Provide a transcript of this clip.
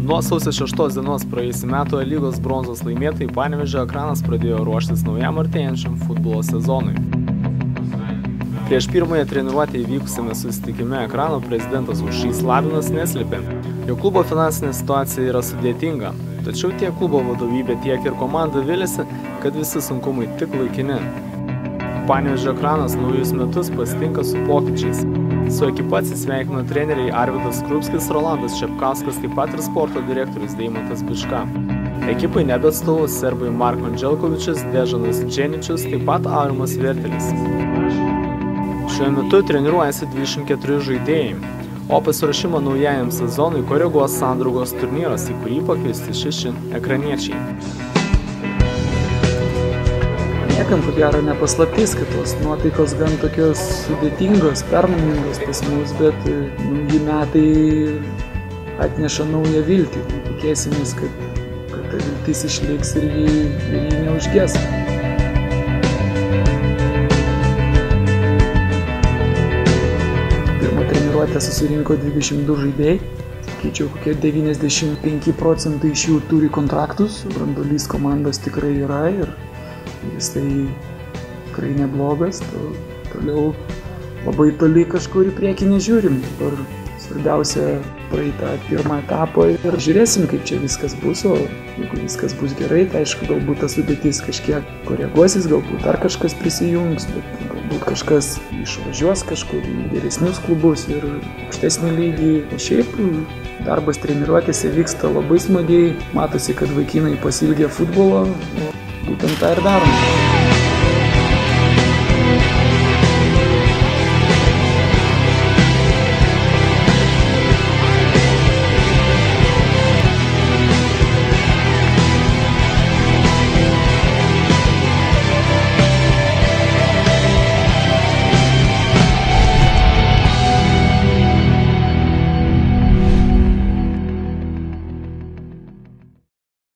Nuo sausio 6 dienos praėjusių metų lygos bronzos laimėtojai Panevėžio Ekranas pradėjo ruoštis naujam artėjančiam futbolo sezonui. Prieš pirmąją treniruotę įvykusiame susitikime Ekrano prezidentas Aušrys Labinas neslėpė, jog klubo finansinė situacija yra sudėtinga, tačiau tiek klubo vadovybė, tiek ir komanda viliasi, kad visi sunkumai tik laikini. Panevėžio Ekranas naujus metus pasitinka su pokyčiais. Su ekipa atsisveikino treneriai Arvydas Krupskis, Rolandas Čepkauskas, taip pat ir sporto direktorius Deimantas Bička. Ekipai nebeatstovaus serbai Marko Andželkovičius, Dežanas Dženičius, taip pat Aurimas Vertelis. Šiuo metu treniruojasi 24 žaidėjai, o pasiruošimą naujajam sezonui koreguos Sandraugos turnyras, į kurį pakviesti 6 ekraniečiai. Niekam, ko gero, nepaslaptis, kad tos nuotaikos gan tokios sudėtingos, permainingos pas mus, bet nauji metai atneša naują viltį. Tikėsimės, kad ta viltis išliks ir jį neužges. Pirmą treniruotę susirinko 22 žaidėjai. Sakyčiau, kokie 95% iš jų turi kontraktus. Branduolys komandos tikrai yra ir jisai tikrai neblogas, toliau labai toli kažkur į priekį nežiūrim. Dabar svarbiausia praeitą pirmą etapą ir žiūrėsim, kaip čia viskas bus, o jeigu viskas bus gerai, tai aišku, galbūt ta sudėtis kažkiek koreguosis, galbūt dar kažkas prisijungs, bet galbūt kažkas išvažiuos kažkur į geresnius klubus ir aukštesnį lygį. O šiaip darbas treniruotėse vyksta labai smagiai, matosi, kad vaikinai pasiilgę futbolo. Būtent tą ir darom.